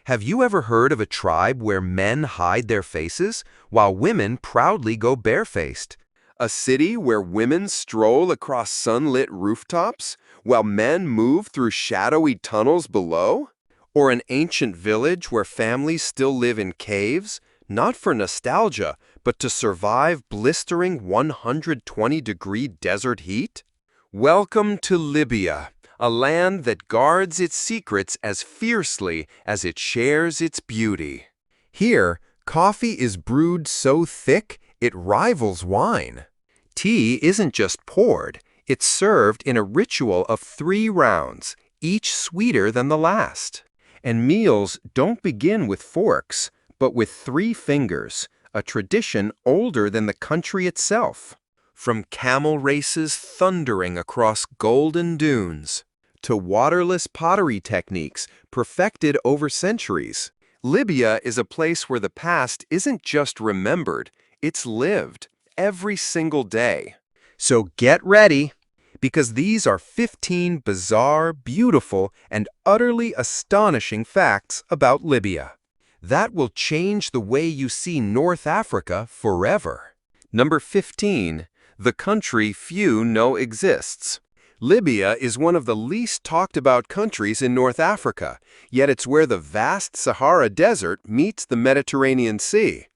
Have you ever heard of a tribe where men hide their faces while women proudly go barefaced? A city where women stroll across sunlit rooftops while men move through shadowy tunnels below? Or an ancient village where families still live in caves, not for nostalgia, but to survive blistering 120-degree desert heat? Welcome to Libya, a land that guards its secrets as fiercely as it shares its beauty. Here, coffee is brewed so thick it rivals wine. Tea isn't just poured, it's served in a ritual of 3 rounds, each sweeter than the last. And meals don't begin with forks, but with 3 fingers, a tradition older than the country itself. From camel races thundering across golden dunes to waterless pottery techniques perfected over centuries, Libya is a place where the past isn't just remembered, it's lived every single day. So get ready, because these are 15 bizarre, beautiful, and utterly astonishing facts about Libya that will change the way you see North Africa forever. Number 15. The country few know exists. Libya is one of the least talked about countries in North Africa, yet it's where the vast Sahara Desert meets the Mediterranean Sea.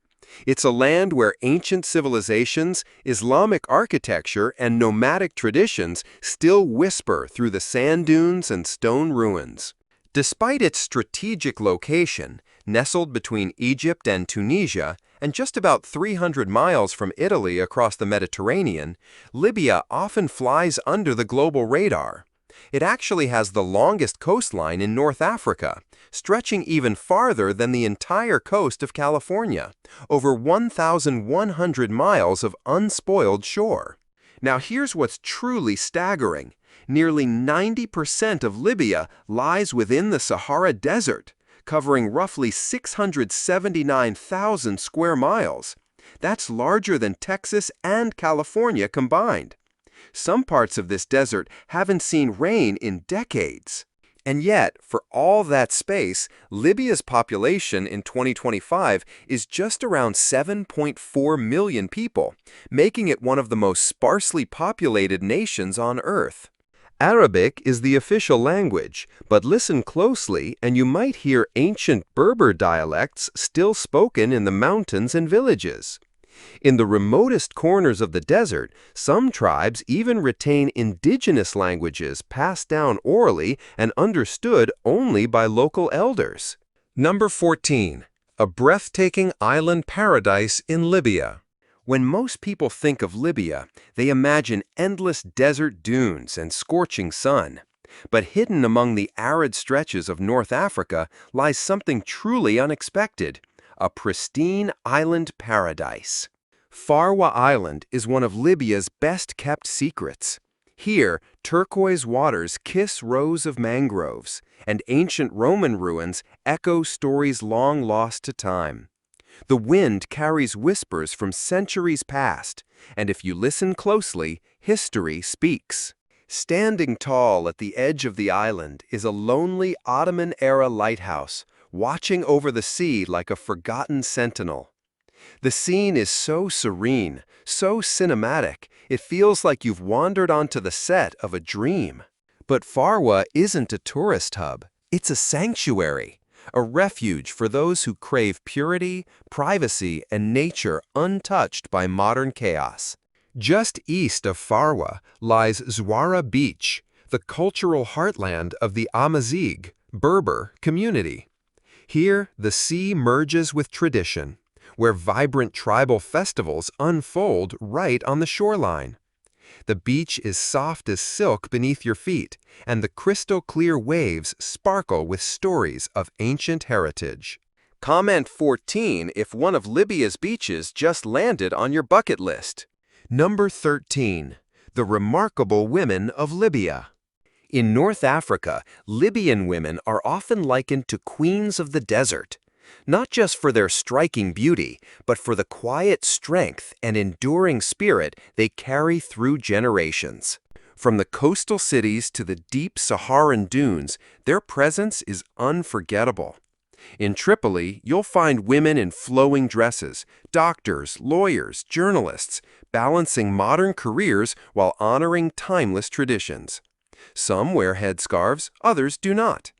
It's a land where ancient civilizations, Islamic architecture, and nomadic traditions still whisper through the sand dunes and stone ruins. Despite its strategic location, nestled between Egypt and Tunisia, and just about 300 miles from Italy across the Mediterranean, Libya often flies under the global radar. It actually has the longest coastline in North Africa, stretching even farther than the entire coast of California, over 1,100 miles of unspoiled shore. Now here's what's truly staggering. Nearly 90% of Libya lies within the Sahara Desert, covering roughly 679,000 square miles. That's larger than Texas and California combined. Some parts of this desert haven't seen rain in decades. And yet, for all that space, Libya's population in 2025 is just around 7.4 million people, making it one of the most sparsely populated nations on Earth. Arabic is the official language, but listen closely and you might hear ancient Berber dialects still spoken in the mountains and villages. In the remotest corners of the desert, some tribes even retain indigenous languages passed down orally and understood only by local elders. Number 14. A breathtaking island paradise in Libya. When most people think of Libya, they imagine endless desert dunes and scorching sun. But hidden among the arid stretches of North Africa lies something truly unexpected: a pristine island paradise. Farwa Island is one of Libya's best-kept secrets. Here, turquoise waters kiss rows of mangroves, and ancient Roman ruins echo stories long lost to time. The wind carries whispers from centuries past, and if you listen closely, history speaks. Standing tall at the edge of the island is a lonely Ottoman-era lighthouse, watching over the sea like a forgotten sentinel. The scene is so serene, so cinematic, it feels like you've wandered onto the set of a dream. But Farwa isn't a tourist hub, it's a sanctuary. A refuge for those who crave purity, privacy, and nature untouched by modern chaos. Just east of Farwa lies Zwara Beach, the cultural heartland of the Amazigh, Berber, community. Here, the sea merges with tradition, where vibrant tribal festivals unfold right on the shoreline. The beach is soft as silk beneath your feet, and the crystal-clear waves sparkle with stories of ancient heritage. Comment 14 if one of Libya's beaches just landed on your bucket list. Number 13. The remarkable women of Libya. In North Africa, Libyan women are often likened to queens of the desert, not just for their striking beauty, but for the quiet strength and enduring spirit they carry through generations. From the coastal cities to the deep Saharan dunes, their presence is unforgettable. In Tripoli, you'll find women in flowing dresses, doctors, lawyers, journalists, balancing modern careers while honoring timeless traditions. Some wear headscarves, others do not.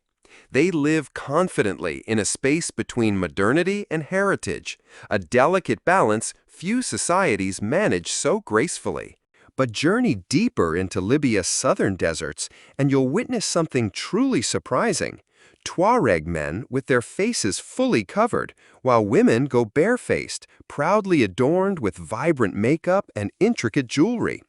They live confidently in a space between modernity and heritage, a delicate balance few societies manage so gracefully. But journey deeper into Libya's southern deserts, and you'll witness something truly surprising. Tuareg men with their faces fully covered, while women go barefaced, proudly adorned with vibrant makeup and intricate jewelry.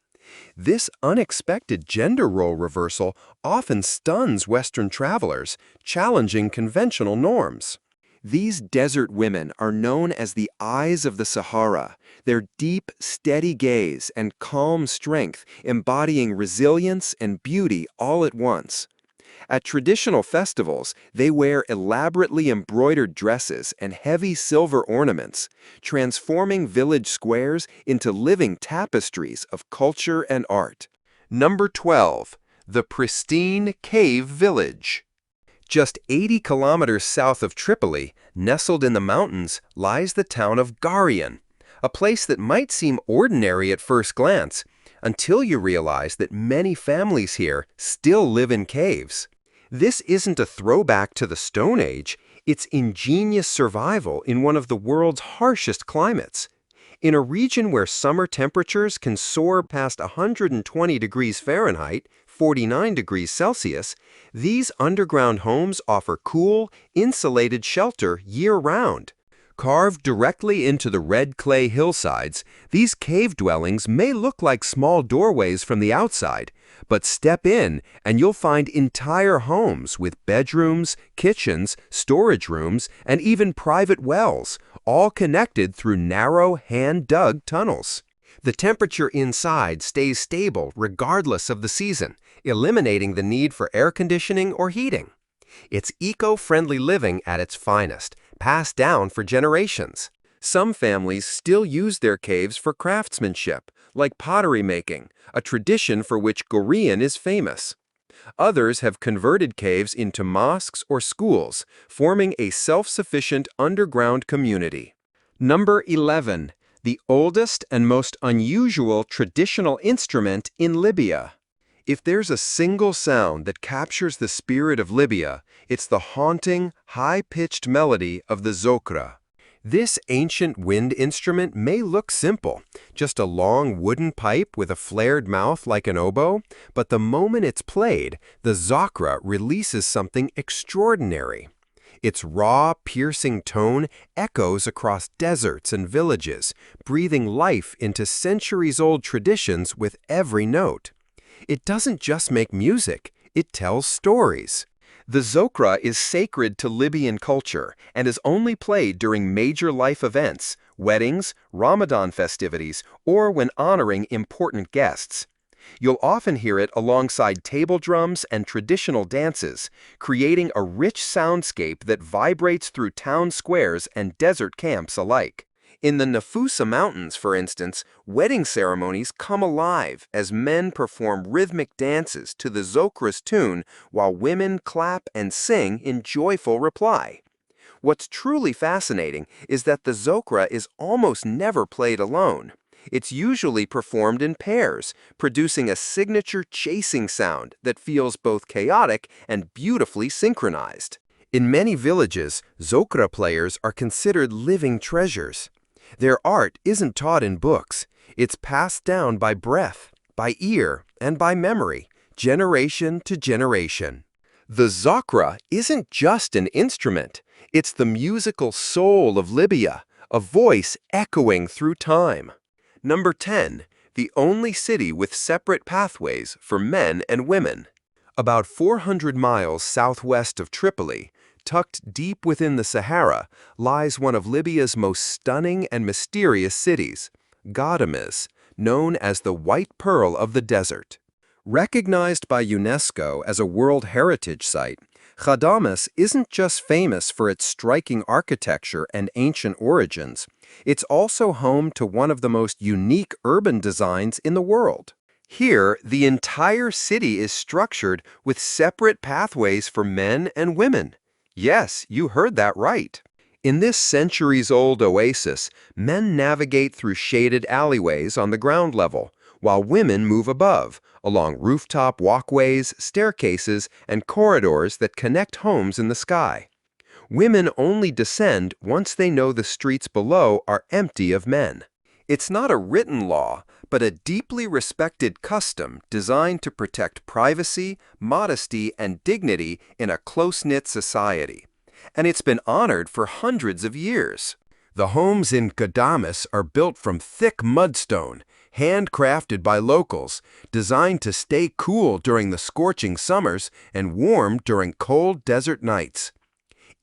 This unexpected gender role reversal often stuns Western travelers, challenging conventional norms. These desert women are known as the eyes of the Sahara, their deep, steady gaze and calm strength embodying resilience and beauty all at once. At traditional festivals, they wear elaborately embroidered dresses and heavy silver ornaments, transforming village squares into living tapestries of culture and art. Number 12. The pristine cave village. Just 80 kilometers south of Tripoli, nestled in the mountains, lies the town of Garian, a place that might seem ordinary at first glance, until you realize that many families here still live in caves. This isn't a throwback to the Stone Age, it's ingenious survival in one of the world's harshest climates. In a region where summer temperatures can soar past 120 degrees Fahrenheit, 49 degrees Celsius, these underground homes offer cool, insulated shelter year-round. Carved directly into the red clay hillsides, these cave dwellings may look like small doorways from the outside, but step in and you'll find entire homes with bedrooms, kitchens, storage rooms, and even private wells, all connected through narrow, hand-dug tunnels. The temperature inside stays stable regardless of the season, eliminating the need for air conditioning or heating. It's eco-friendly living at its finest, passed down for generations. Some families still use their caves for craftsmanship, like pottery making, a tradition for which Gorian is famous. Others have converted caves into mosques or schools, forming a self-sufficient underground community. Number 11. The oldest and most unusual traditional instrument in Libya. If there's a single sound that captures the spirit of Libya, it's the haunting, high-pitched melody of the zokra. This ancient wind instrument may look simple, just a long wooden pipe with a flared mouth like an oboe, but the moment it's played, the zokra releases something extraordinary. Its raw, piercing tone echoes across deserts and villages, breathing life into centuries-old traditions with every note. It doesn't just make music, it tells stories. The zokra is sacred to Libyan culture and is only played during major life events, weddings, Ramadan festivities, or when honoring important guests. You'll often hear it alongside table drums and traditional dances, creating a rich soundscape that vibrates through town squares and desert camps alike. In the Nafusa Mountains, for instance, wedding ceremonies come alive as men perform rhythmic dances to the zokra's tune while women clap and sing in joyful reply. What's truly fascinating is that the zokra is almost never played alone. It's usually performed in pairs, producing a signature chasing sound that feels both chaotic and beautifully synchronized. In many villages, zokra players are considered living treasures. Their art isn't taught in books. It's passed down by breath, by ear, and by memory, generation to generation. The zokra isn't just an instrument. It's the musical soul of Libya, a voice echoing through time. Number 10. The only city with separate pathways for men and women. About 400 miles southwest of Tripoli, tucked deep within the Sahara, lies one of Libya's most stunning and mysterious cities, Gadamus, known as the White Pearl of the Desert. Recognized by UNESCO as a World Heritage Site, Gadamus isn't just famous for its striking architecture and ancient origins, it's also home to one of the most unique urban designs in the world. Here, the entire city is structured with separate pathways for men and women. Yes, you heard that right. In this centuries-old oasis, men navigate through shaded alleyways on the ground level, while women move above, along rooftop walkways, staircases, and corridors that connect homes in the sky. Women only descend once they know the streets below are empty of men. It's not a written law, but a deeply respected custom designed to protect privacy, modesty, and dignity in a close-knit society. And it's been honored for hundreds of years. The homes in Gadamus are built from thick mudstone, handcrafted by locals, designed to stay cool during the scorching summers and warm during cold desert nights.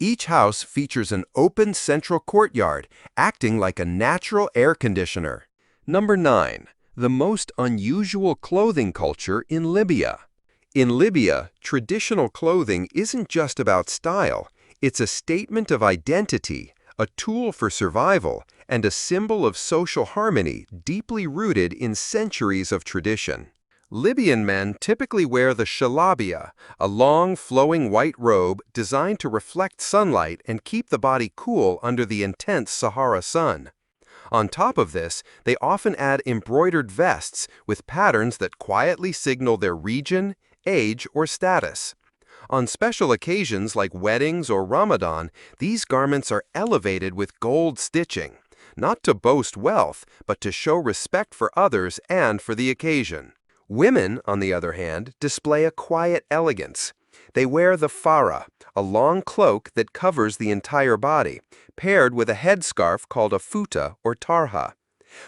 Each house features an open central courtyard, acting like a natural air conditioner. Number 9. The most unusual clothing culture in Libya. In Libya, traditional clothing isn't just about style. It's a statement of identity, a tool for survival, and a symbol of social harmony deeply rooted in centuries of tradition. Libyan men typically wear the shalabia, a long, flowing white robe designed to reflect sunlight and keep the body cool under the intense Sahara sun. On top of this, they often add embroidered vests with patterns that quietly signal their region, age, or status. On special occasions like weddings or Ramadan, these garments are elevated with gold stitching, not to boast wealth, but to show respect for others and for the occasion. Women, on the other hand, display a quiet elegance. They wear the farah, a long cloak that covers the entire body, paired with a headscarf called a futa or tarha.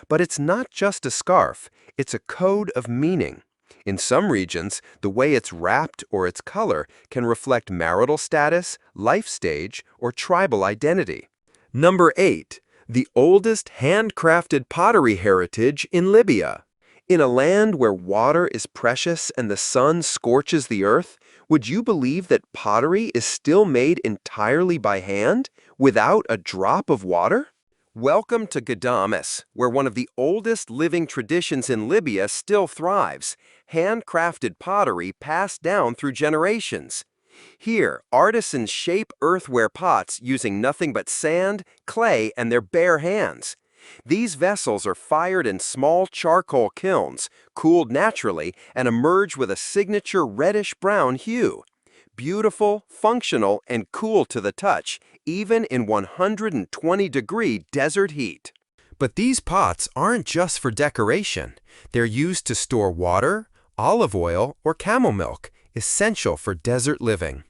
But it's not just a scarf, it's a code of meaning. In some regions, the way it's wrapped or its color can reflect marital status, life stage, or tribal identity. Number 8. The oldest handcrafted pottery heritage in Libya. In a land where water is precious and the sun scorches the earth, would you believe that pottery is still made entirely by hand, without a drop of water? Welcome to Gadamus, where one of the oldest living traditions in Libya still thrives, handcrafted pottery passed down through generations. Here, artisans shape earthenware pots using nothing but sand, clay, and their bare hands. These vessels are fired in small charcoal kilns, cooled naturally, and emerge with a signature reddish-brown hue. Beautiful, functional, and cool to the touch, even in 120-degree desert heat. But these pots aren't just for decoration. They're used to store water, olive oil, or camel milk, essential for desert living.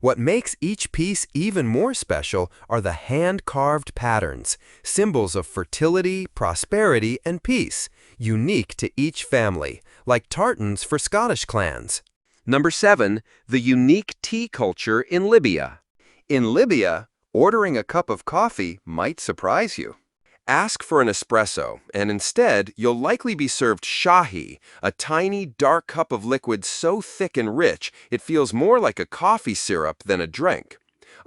What makes each piece even more special are the hand-carved patterns, symbols of fertility, prosperity, and peace, unique to each family, like tartans for Scottish clans. Number 7. The unique tea culture in Libya. In Libya, ordering a cup of coffee might surprise you. Ask for an espresso, and instead, you'll likely be served shahi, a tiny, dark cup of liquid so thick and rich it feels more like a coffee syrup than a drink.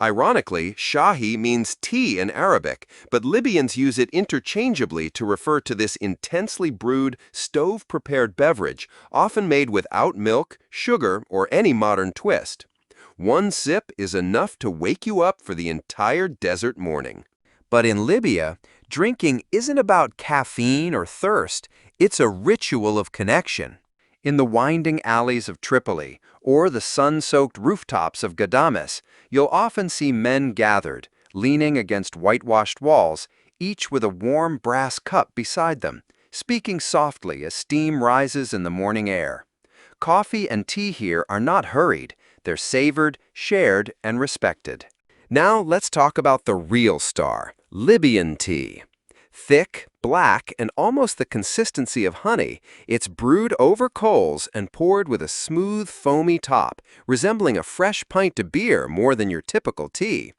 Ironically, shahi means tea in Arabic, but Libyans use it interchangeably to refer to this intensely brewed, stove-prepared beverage, often made without milk, sugar, or any modern twist. One sip is enough to wake you up for the entire desert morning. But in Libya, drinking isn't about caffeine or thirst, it's a ritual of connection. In the winding alleys of Tripoli or the sun-soaked rooftops of Gadamus, you'll often see men gathered, leaning against whitewashed walls, each with a warm brass cup beside them, speaking softly as steam rises in the morning air. Coffee and tea here are not hurried, they're savored, shared, and respected. Now let's talk about the real star, Libyan tea. Thick, black, and almost the consistency of honey, it's brewed over coals and poured with a smooth, foamy top, resembling a fresh pint of beer more than your typical tea.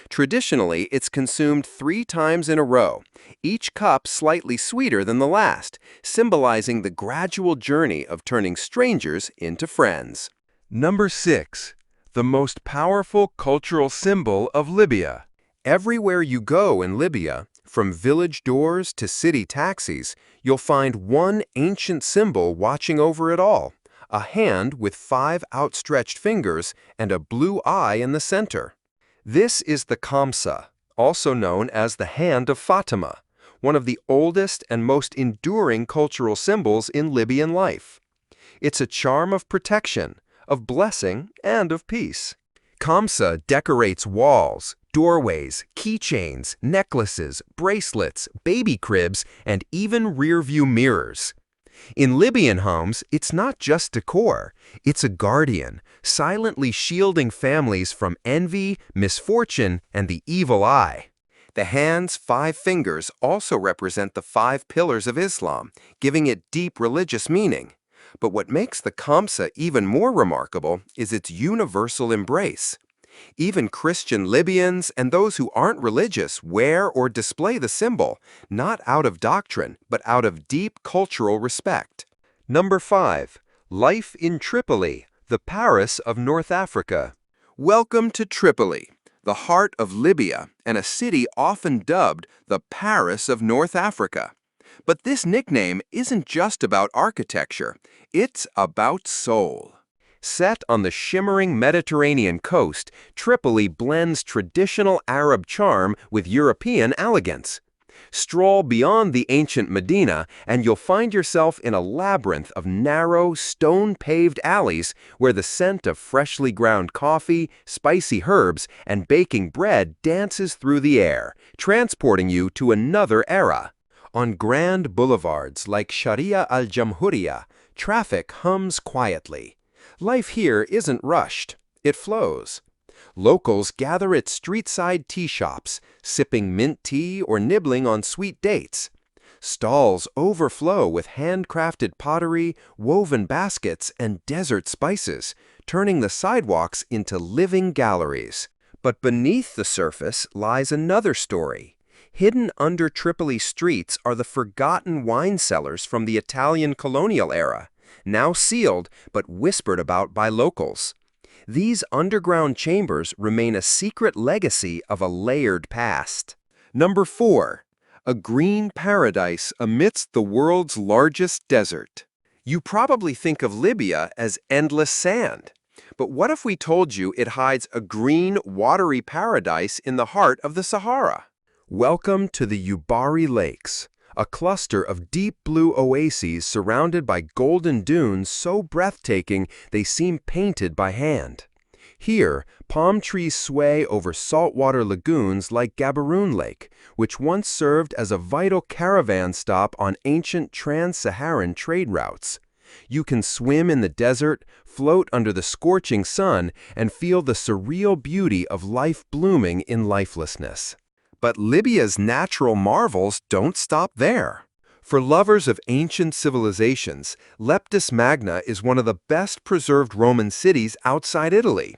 Traditionally, it's consumed 3 times in a row, each cup slightly sweeter than the last, symbolizing the gradual journey of turning strangers into friends. Number 6. The most powerful cultural symbol of Libya. Everywhere you go in Libya, from village doors to city taxis, you'll find one ancient symbol watching over it all, a hand with 5 outstretched fingers and a blue eye in the center. This is the Kamsa, also known as the Hand of Fatima, one of the oldest and most enduring cultural symbols in Libyan life. It's a charm of protection, of blessing, and of peace. Kamsa decorates walls, doorways, keychains, necklaces, bracelets, baby cribs, and even rear-view mirrors. In Libyan homes, it's not just decor, it's a guardian, silently shielding families from envy, misfortune, and the evil eye. The hand's 5 fingers also represent the 5 pillars of Islam, giving it deep religious meaning. But what makes the Kamsa even more remarkable is its universal embrace. Even Christian Libyans and those who aren't religious wear or display the symbol, not out of doctrine, but out of deep cultural respect. Number 5. Life in Tripoli, the Paris of North Africa. Welcome to Tripoli, the heart of Libya and a city often dubbed the Paris of North Africa. But this nickname isn't just about architecture, it's about soul. Set on the shimmering Mediterranean coast, Tripoli blends traditional Arab charm with European elegance. Stroll beyond the ancient Medina, and you'll find yourself in a labyrinth of narrow, stone-paved alleys where the scent of freshly ground coffee, spicy herbs, and baking bread dances through the air, transporting you to another era. On grand boulevards like Sharia al-Jamhuriya, traffic hums quietly. Life here isn't rushed, it flows. Locals gather at street-side tea shops, sipping mint tea or nibbling on sweet dates. Stalls overflow with handcrafted pottery, woven baskets, and desert spices, turning the sidewalks into living galleries. But beneath the surface lies another story. Hidden under Tripoli streets are the forgotten wine cellars from the Italian colonial era, now sealed but whispered about by locals. These underground chambers remain a secret legacy of a layered past. Number 4. A green paradise amidst the world's largest desert. You probably think of Libya as endless sand. But what if we told you it hides a green, watery paradise in the heart of the Sahara? Welcome to the Ubari Lakes, a cluster of deep blue oases surrounded by golden dunes so breathtaking they seem painted by hand. Here, palm trees sway over saltwater lagoons like Gaborone Lake, which once served as a vital caravan stop on ancient trans-Saharan trade routes. You can swim in the desert, float under the scorching sun, and feel the surreal beauty of life blooming in lifelessness. But Libya's natural marvels don't stop there. For lovers of ancient civilizations, Leptis Magna is one of the best preserved Roman cities outside Italy.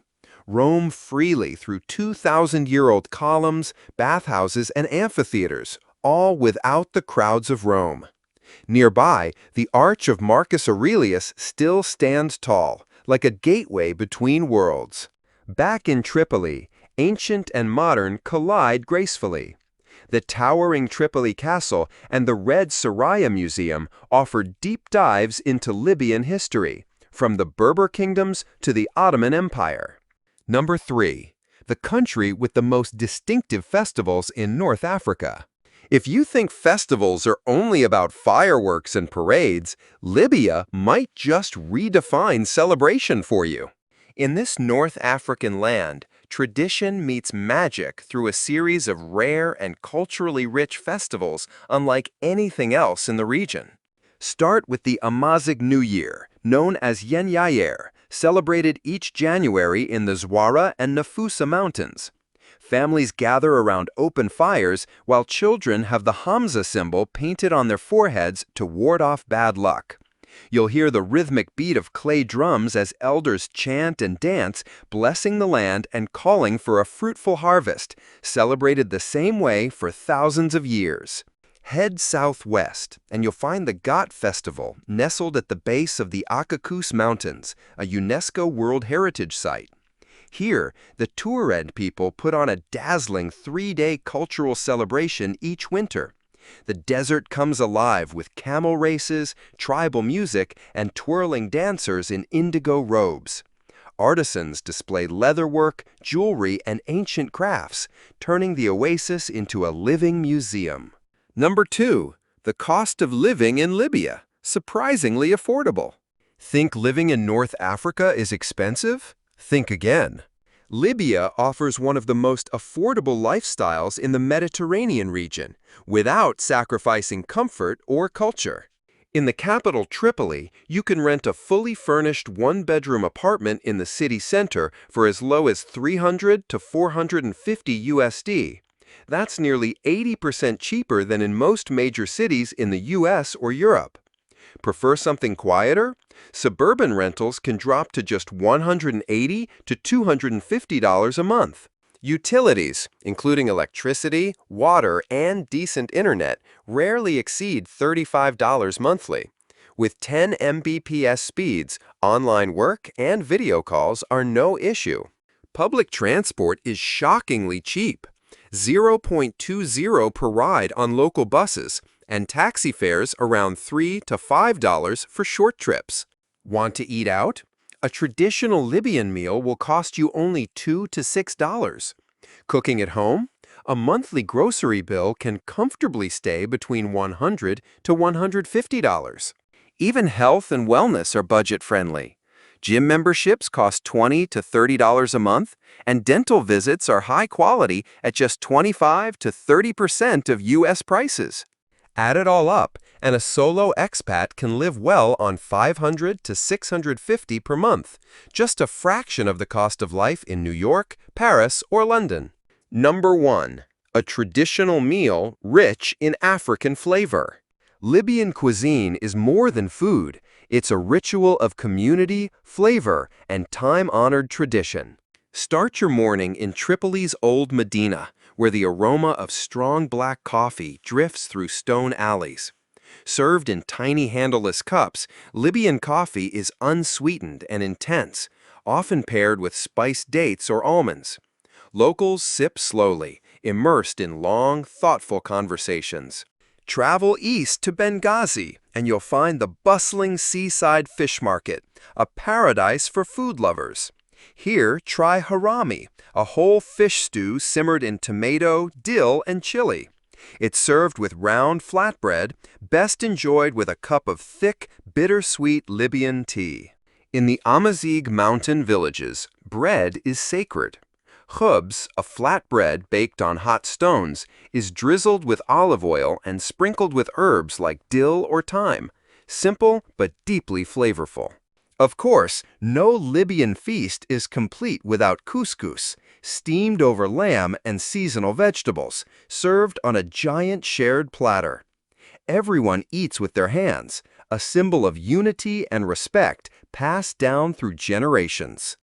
Roam freely through 2,000-year-old columns, bathhouses, and amphitheaters, all without the crowds of Rome. Nearby, the Arch of Marcus Aurelius still stands tall, like a gateway between worlds. Back in Tripoli, ancient and modern collide gracefully. The towering Tripoli Castle and the Red Soraya Museum offer deep dives into Libyan history, from the Berber kingdoms to the Ottoman Empire. Number 3. The country with the most distinctive festivals in North Africa. If you think festivals are only about fireworks and parades, Libya might just redefine celebration for you. In this North African land, tradition meets magic through a series of rare and culturally rich festivals unlike anything else in the region. Start with the Amazigh New Year, known as Yen Yair, celebrated each January in the Zawara and Nafusa mountains. Families gather around open fires while children have the Hamza symbol painted on their foreheads to ward off bad luck. You'll hear the rhythmic beat of clay drums as elders chant and dance, blessing the land and calling for a fruitful harvest, celebrated the same way for thousands of years. Head southwest, and you'll find the Ghat Festival nestled at the base of the Akakus Mountains, a UNESCO World Heritage Site. Here, the Tuareg people put on a dazzling 3-day cultural celebration each winter. The desert comes alive with camel races, tribal music, and twirling dancers in indigo robes. Artisans display leatherwork, jewelry, and ancient crafts, turning the oasis into a living museum. Number 2. The cost of living in Libya. Surprisingly affordable. Think living in North Africa is expensive? Think again. Libya offers one of the most affordable lifestyles in the Mediterranean region, without sacrificing comfort or culture. In the capital Tripoli, you can rent a fully furnished one-bedroom apartment in the city center for as low as $300 to $450 USD. That's nearly 80% cheaper than in most major cities in the US or Europe. Prefer something quieter? Suburban rentals can drop to just $180 to $250 a month. Utilities, including electricity, water, and decent internet, rarely exceed $35 monthly. With 10 Mbps speeds, online work and video calls are no issue. Public transport is shockingly cheap, 0.20 per ride on local buses, and taxi fares around $3 to $5 for short trips. Want to eat out? A traditional Libyan meal will cost you only $2 to $6. Cooking at home? A monthly grocery bill can comfortably stay between $100 to $150. Even health and wellness are budget-friendly. Gym memberships cost $20 to $30 a month, and dental visits are high quality at just 25 to 30% of U.S. prices. Add it all up, and a solo expat can live well on $500 to $650 per month, just a fraction of the cost of life in New York, Paris, or London. Number 1. A traditional meal rich in African flavor. Libyan cuisine is more than food. It's a ritual of community, flavor, and time-honored tradition. Start your morning in Tripoli's Old Medina, where the aroma of strong black coffee drifts through stone alleys. Served in tiny handleless cups, Libyan coffee is unsweetened and intense, often paired with spiced dates or almonds. Locals sip slowly, immersed in long, thoughtful conversations. Travel east to Benghazi, and you'll find the bustling seaside fish market, a paradise for food lovers. Here, try harami, a whole fish stew simmered in tomato, dill, and chili. It's served with round flatbread, best enjoyed with a cup of thick, bittersweet Libyan tea. In the Amazigh mountain villages, bread is sacred. Khubz, a flat bread baked on hot stones, is drizzled with olive oil and sprinkled with herbs like dill or thyme. Simple but deeply flavorful. Of course, no Libyan feast is complete without couscous, steamed over lamb and seasonal vegetables, served on a giant shared platter. Everyone eats with their hands, a symbol of unity and respect passed down through generations.